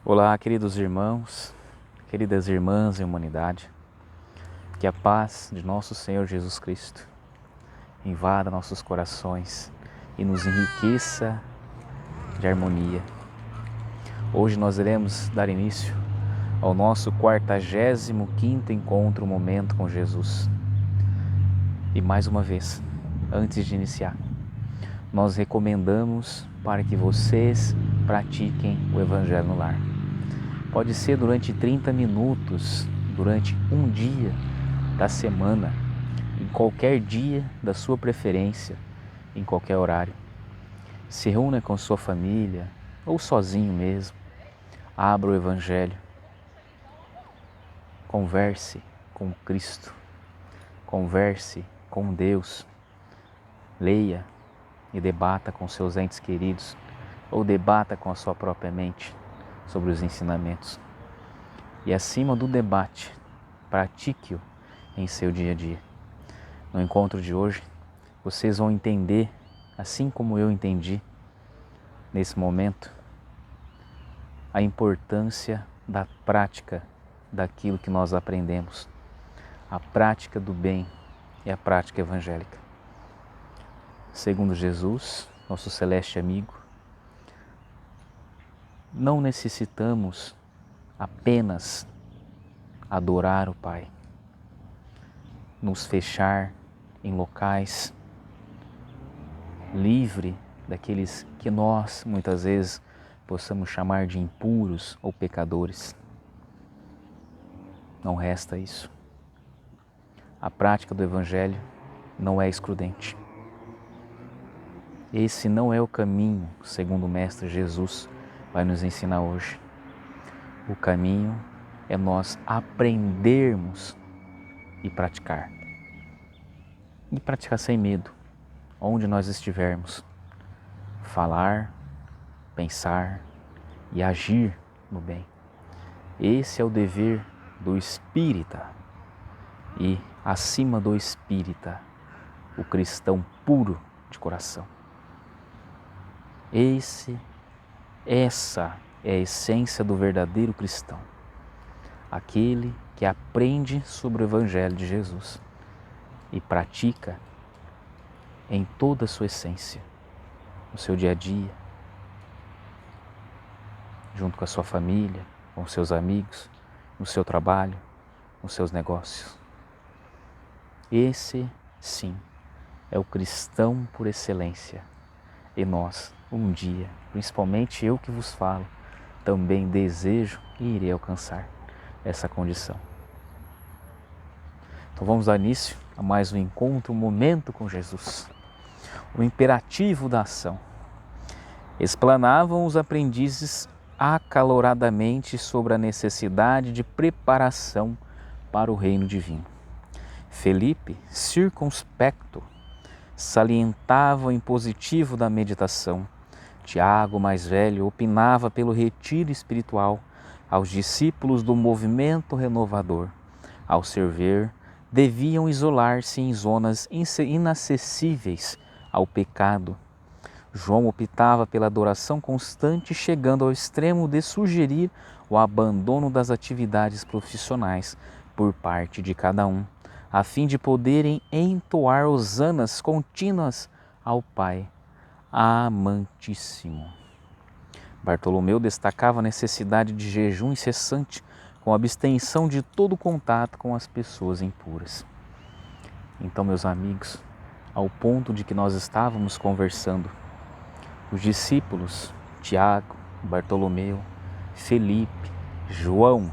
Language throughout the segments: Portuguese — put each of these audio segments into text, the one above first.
Olá, queridos irmãos, queridas irmãs e humanidade, que a paz de nosso Senhor Jesus Cristo invada nossos corações e nos enriqueça de harmonia. Hoje nós iremos dar início ao nosso 45º encontro Momento com Jesus. E mais uma vez, antes de iniciar, nós recomendamos para que vocês pratiquem o Evangelho no lar. Pode ser durante 30 minutos, durante um dia da semana, em qualquer dia da sua preferência, em qualquer horário. Se reúna com sua família ou sozinho mesmo. Abra o Evangelho. Converse com Cristo. Converse com Deus. Leia e debata com seus entes queridos ou debata com a sua própria mente sobre os ensinamentos. E acima do debate, pratique-o em seu dia a dia. No encontro de hoje, vocês vão entender, assim como eu entendi nesse momento, a importância da prática daquilo que nós aprendemos. A prática do bem e a prática evangélica. Segundo Jesus, nosso celeste amigo, não necessitamos apenas adorar o Pai, nos fechar em locais livre daqueles que nós muitas vezes possamos chamar de impuros ou pecadores. Não resta isso. A prática do Evangelho não é excludente. Esse não é o caminho, segundo o Mestre Jesus vai nos ensinar hoje. O caminho é nós aprendermos e praticar. E praticar sem medo, onde nós estivermos. Falar, pensar e agir no bem. Esse é o dever do espírita. E, acima do espírita, o cristão puro de coração. Essa é a essência do verdadeiro cristão. Aquele que aprende sobre o Evangelho de Jesus e pratica em toda a sua essência, no seu dia a dia, junto com a sua família, com seus amigos, no seu trabalho, nos seus negócios. Esse, sim, é o cristão por excelência. E nós, um dia, principalmente eu que vos falo, também desejo e irei alcançar essa condição. Então vamos dar início a mais um encontro, um momento com Jesus. O imperativo da ação. Explanavam os aprendizes acaloradamente sobre a necessidade de preparação para o reino divino. Felipe, circunspecto, salientava o impositivo da meditação. Tiago, mais velho, opinava pelo retiro espiritual aos discípulos do movimento renovador. Ao servir, deviam isolar-se em zonas inacessíveis ao pecado. João optava pela adoração constante, chegando ao extremo de sugerir o abandono das atividades profissionais por parte de cada um, a fim de poderem entoar hosanas contínuas ao Pai amantíssimo. Bartolomeu destacava a necessidade de jejum incessante, com abstenção de todo contato com as pessoas impuras. Então, meus amigos, ao ponto de que nós estávamos conversando, os discípulos, Tiago, Bartolomeu, Felipe, João,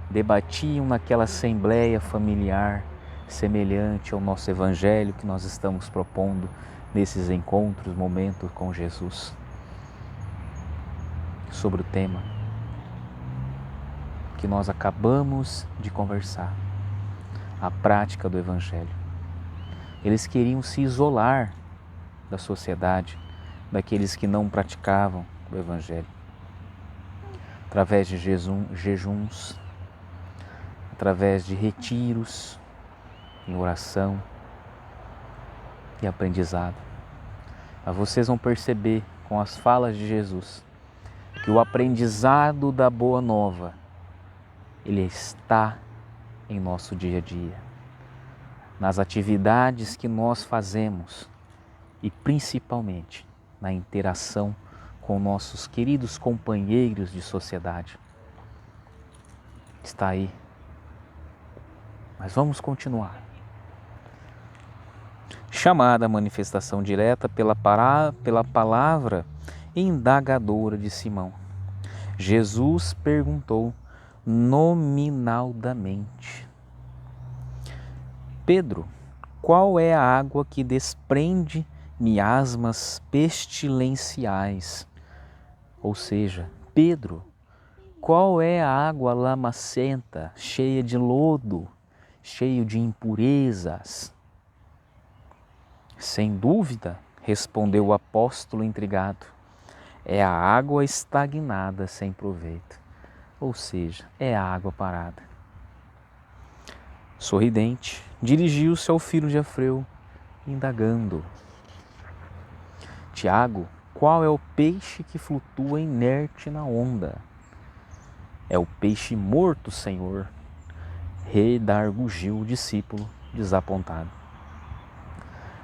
debatiam naquela assembleia familiar semelhante ao nosso evangelho que nós estamos propondo nesses encontros, momentos com Jesus, sobre o tema que nós acabamos de conversar, a prática do evangelho. Eles queriam se isolar da sociedade, daqueles que não praticavam o evangelho, através de jejuns, através de retiros, em oração e aprendizado. Mas vocês vão perceber com as falas de Jesus que o aprendizado da Boa Nova, ele está em nosso dia a dia, nas atividades que nós fazemos e principalmente na interação com nossos queridos companheiros de sociedade. Está aí. Mas vamos continuar. Chamada a manifestação direta pela palavra indagadora de Simão, Jesus perguntou nominaldamente: Pedro, qual é a água que desprende miasmas pestilenciais? Ou seja, Pedro, qual é a água lamacenta, cheia de lodo, cheio de impurezas? Sem dúvida, respondeu o apóstolo intrigado, é a água estagnada sem proveito, ou seja, é a água parada. Sorridente, dirigiu-se ao filho de Alfeu, indagando: Tiago, qual é o peixe que flutua inerte na onda? É o peixe morto, Senhor, redarguiu o discípulo desapontado.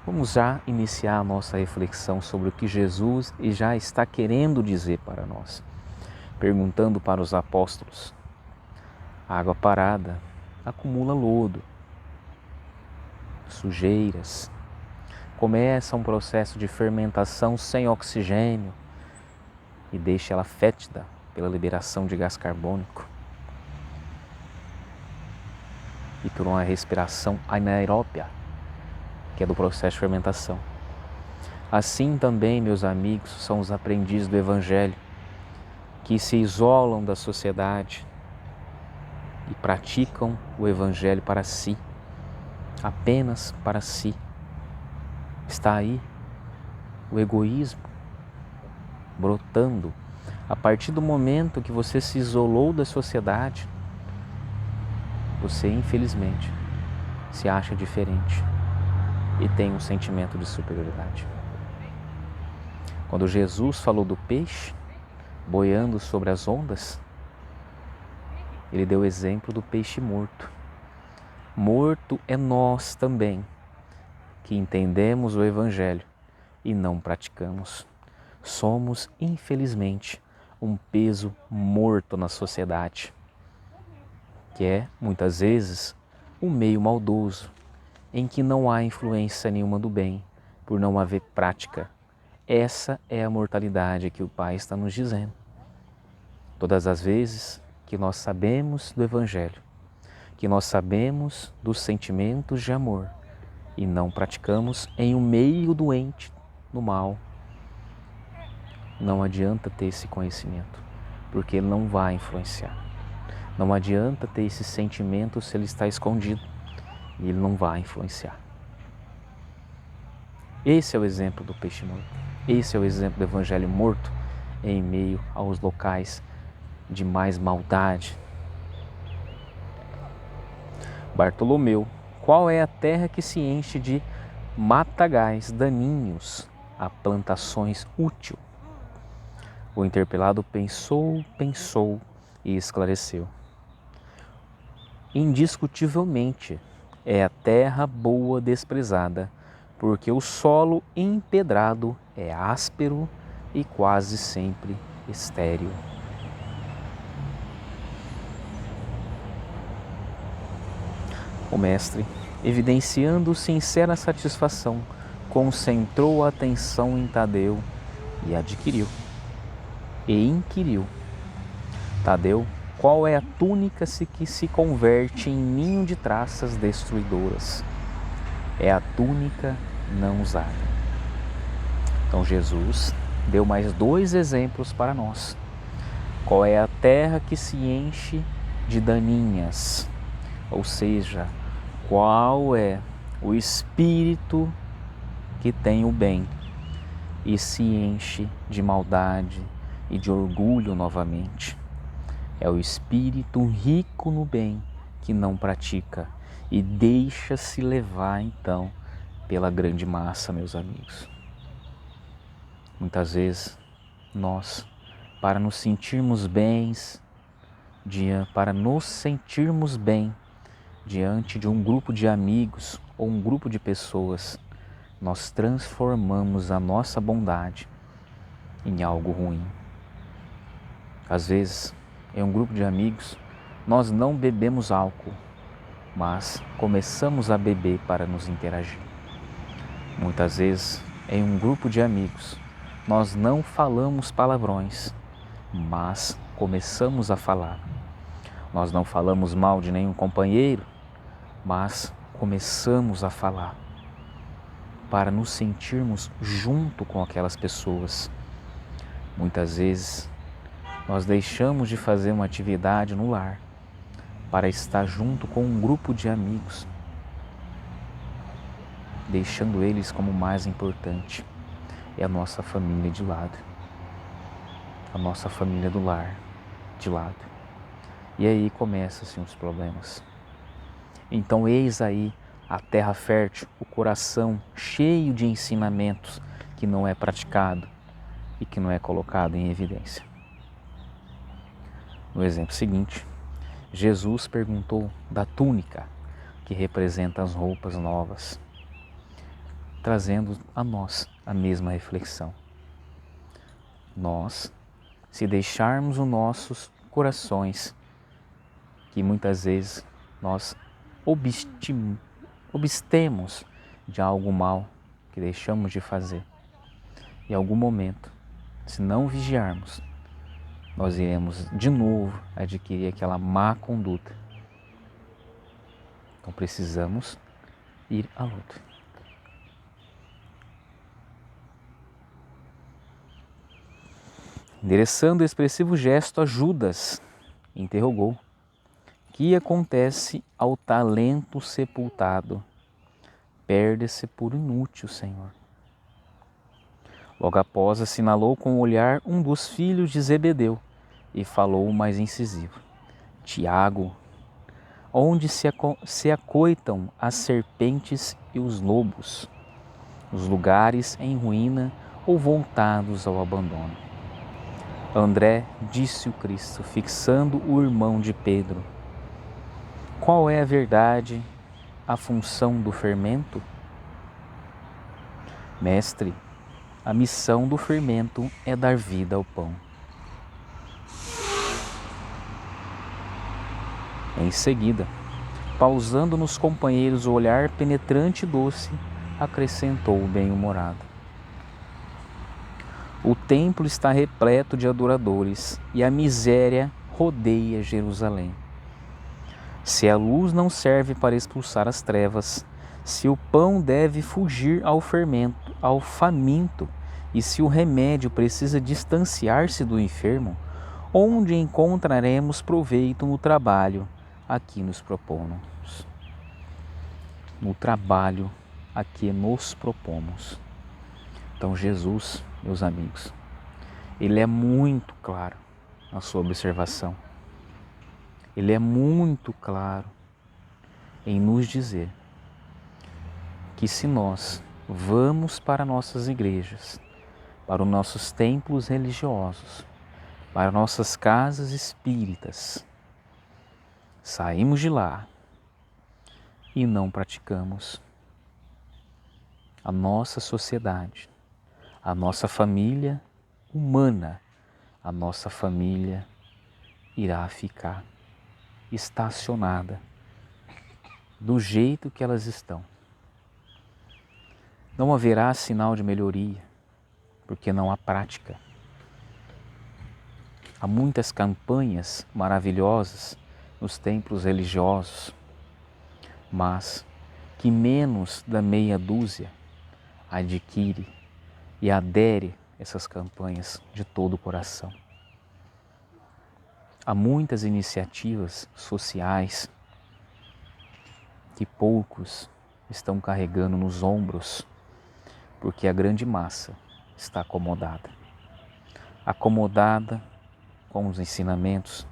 Vamos já iniciar a nossa reflexão sobre o que Jesus já está querendo dizer para nós. Perguntando para os apóstolos: a água parada acumula lodo, sujeiras, começa um processo de fermentação sem oxigênio e deixa ela fétida pela liberação de gás carbônico e por uma respiração anaeróbia, que é do processo de fermentação. Assim também, meus amigos, são os aprendizes do Evangelho, que se isolam da sociedade e praticam o Evangelho para si, apenas para si. Está aí o egoísmo brotando. A partir do momento que você se isolou da sociedade, você infelizmente se acha diferente e tem um sentimento de superioridade. Quando Jesus falou do peixe boiando sobre as ondas, ele deu o exemplo do peixe morto. Morto é nós também, que entendemos o Evangelho e não praticamos. Somos, infelizmente, um peso morto na sociedade, que é, muitas vezes, um meio maldoso, em que não há influência nenhuma do bem, por não haver prática. Essa é a mortalidade que o Pai está nos dizendo. Todas as vezes que nós sabemos do Evangelho, que nós sabemos dos sentimentos de amor e não praticamos em um meio doente no mal, não adianta ter esse conhecimento, porque ele não vai influenciar. Não adianta ter esse sentimento se ele está escondido, e ele não vai influenciar. Esse é o exemplo do peixe morto. Esse é o exemplo do Evangelho morto em meio aos locais de mais maldade. Bartolomeu, qual é a terra que se enche de matagais daninhos a plantações útil? O interpelado pensou e esclareceu: indiscutivelmente é a terra boa desprezada, porque o solo empedrado é áspero e quase sempre estéril. O mestre, evidenciando sincera satisfação, concentrou a atenção em Tadeu e inquiriu: Tadeu, qual é a túnica que se converte em ninho de traças destruidoras? É a túnica não usada. Então Jesus deu mais 2 exemplos para nós. Qual é a terra que se enche de daninhas? Ou seja, qual é o espírito que tem o bem e se enche de maldade e de orgulho novamente? É o espírito rico no bem que não pratica e deixa-se levar então pela grande massa, meus amigos. Muitas vezes nós para nos sentirmos bem diante de um grupo de amigos ou um grupo de pessoas, nós transformamos a nossa bondade em algo ruim. Às vezes, em um grupo de amigos, nós não bebemos álcool, mas começamos a beber para nos interagir. Muitas vezes, em um grupo de amigos, nós não falamos palavrões, mas começamos a falar. Nós não falamos mal de nenhum companheiro, mas começamos a falar para nos sentirmos junto com aquelas pessoas. Muitas vezes, nós deixamos de fazer uma atividade no lar para estar junto com um grupo de amigos, deixando eles como mais importante. É a nossa família de lado, a nossa família do lar de lado. E aí começam-se os problemas. Então eis aí a terra fértil, o coração cheio de ensinamentos que não é praticado e que não é colocado em evidência. No exemplo seguinte, Jesus perguntou da túnica, que representa as roupas novas, trazendo a nós a mesma reflexão. Nós, se deixarmos os nossos corações, que muitas vezes nós obstemos de algo mal que deixamos de fazer, em algum momento, se não vigiarmos, nós iremos de novo adquirir aquela má conduta. Então precisamos ir à luta. Endereçando o expressivo gesto a Judas, interrogou: que acontece ao talento sepultado? Perde-se por inútil, Senhor. Logo após, assinalou com o olhar um dos filhos de Zebedeu e falou mais incisivo: Tiago, onde se acoitam as serpentes e os lobos, os lugares em ruína ou voltados ao abandono. André, disse o Cristo, fixando o irmão de Pedro: qual é a verdade, a função do fermento? Mestre, a missão do fermento é dar vida ao pão. Em seguida, pausando nos companheiros o olhar penetrante e doce, acrescentou bem-humorado: o templo está repleto de adoradores e a miséria rodeia Jerusalém. Se a luz não serve para expulsar as trevas, se o pão deve fugir ao fermento, ao faminto, e se o remédio precisa distanciar-se do enfermo, onde encontraremos proveito no trabalho a que nos propomos? No trabalho a que nos propomos. Então Jesus, meus amigos, ele é muito claro na sua observação. Ele é muito claro em nos dizer que se nós vamos para nossas igrejas, para os nossos templos religiosos, para nossas casas espíritas, saímos de lá e não praticamos, a nossa sociedade, a nossa família humana, a nossa família irá ficar estacionada do jeito que elas estão. Não haverá sinal de melhoria, porque não há prática. Há muitas campanhas maravilhosas nos templos religiosos, mas que menos da meia dúzia adquire e adere essas campanhas de todo o coração. Há muitas iniciativas sociais que poucos estão carregando nos ombros, porque a grande massa está acomodada. Acomodada com os ensinamentos,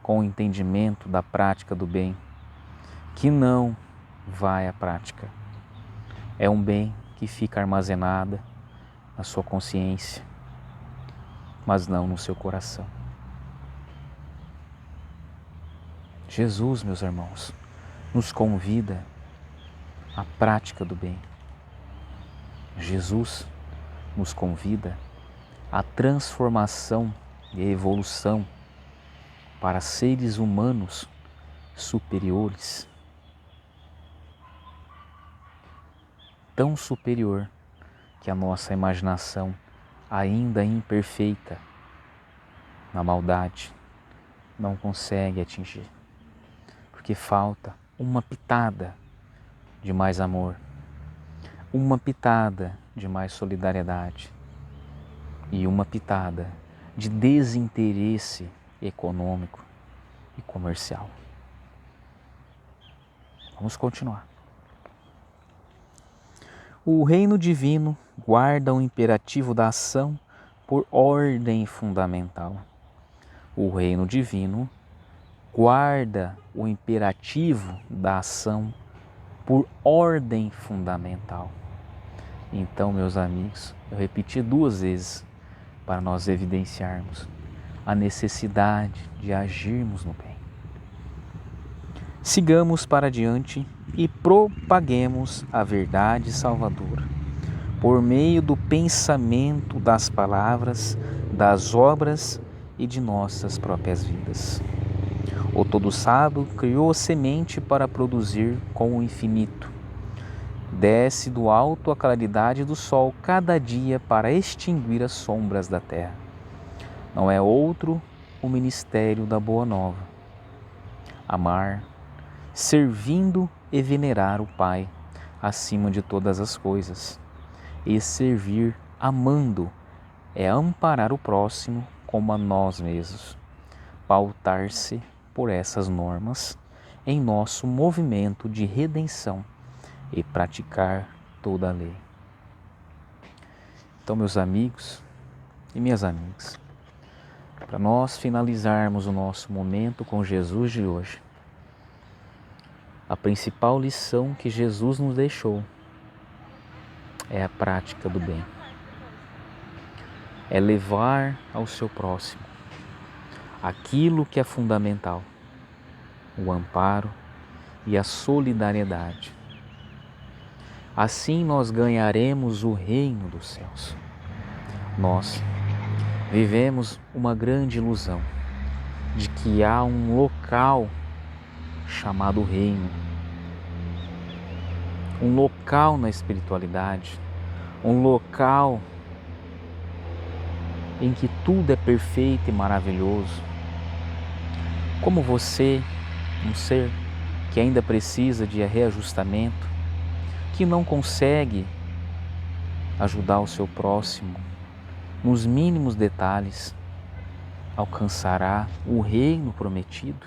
com o entendimento da prática do bem, que não vai à prática. É um bem que fica armazenada na sua consciência, mas não no seu coração. Jesus, meus irmãos, nos convida à prática do bem. Jesus nos convida à transformação e evolução para seres humanos superiores. Tão superior que a nossa imaginação, ainda imperfeita na maldade, não consegue atingir. Porque falta uma pitada de mais amor, uma pitada de mais solidariedade e uma pitada de desinteresse econômico e comercial. Vamos continuar. O reino divino guarda o imperativo da ação por ordem fundamental. O reino divino guarda o imperativo da ação por ordem fundamental. Então, meus amigos, eu repeti 2 vezes para nós evidenciarmos a necessidade de agirmos no bem. Sigamos para diante e propaguemos a verdade salvadora por meio do pensamento, das palavras, das obras e de nossas próprias vidas. O Todo Sábio criou a semente para produzir com o infinito. Desce do alto a claridade do sol cada dia para extinguir as sombras da terra. Não é outro o ministério da Boa Nova. Amar, servindo e venerar o Pai acima de todas as coisas. E servir amando é amparar o próximo como a nós mesmos. Pautar-se por essas normas em nosso movimento de redenção e praticar toda a lei. Então, meus amigos e minhas amigas, para nós finalizarmos o nosso momento com Jesus de hoje, a principal lição que Jesus nos deixou é a prática do bem. É levar ao seu próximo aquilo que é fundamental, o amparo e a solidariedade. Assim nós ganharemos o reino dos céus. Nós vivemos uma grande ilusão de que há um local chamado reino, um local na espiritualidade, um local em que tudo é perfeito e maravilhoso. Como você, um ser que ainda precisa de reajustamento, que não consegue ajudar o seu próximo nos mínimos detalhes, alcançará o reino prometido?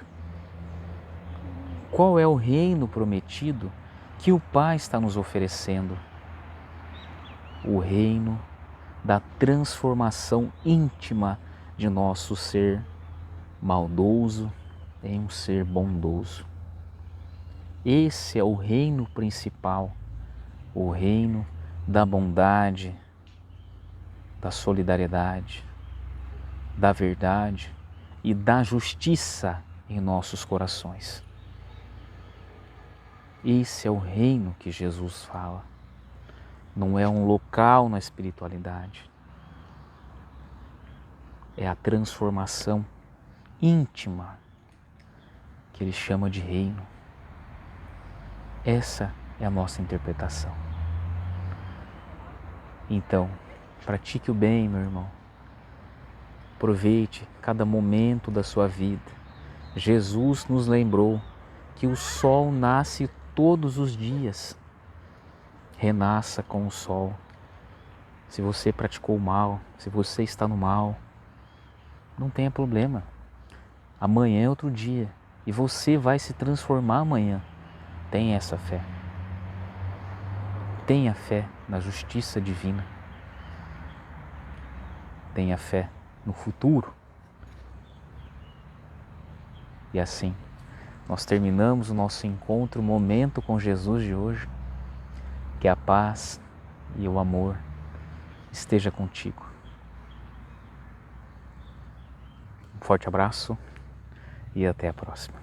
Qual é o reino prometido que o Pai está nos oferecendo? O reino da transformação íntima de nosso ser maldoso em um ser bondoso. Esse é o reino principal, o reino da bondade, da solidariedade, da verdade e da justiça em nossos corações. Esse é o reino que Jesus fala. Não é um local na espiritualidade. É a transformação íntima que ele chama de reino. Essa é a nossa interpretação. Então, pratique o bem, meu irmão. Aproveite cada momento da sua vida. Jesus nos lembrou que o sol nasce todos os dias. Renasça com o sol. Se você praticou o mal, se você está no mal, não tenha problema. Amanhã é outro dia e você vai se transformar amanhã. Tenha essa fé. Tenha fé na justiça divina. Tenha fé no futuro. E assim, nós terminamos o nosso encontro, o momento com Jesus de hoje. Que a paz e o amor esteja contigo. forte abraço e até a próxima.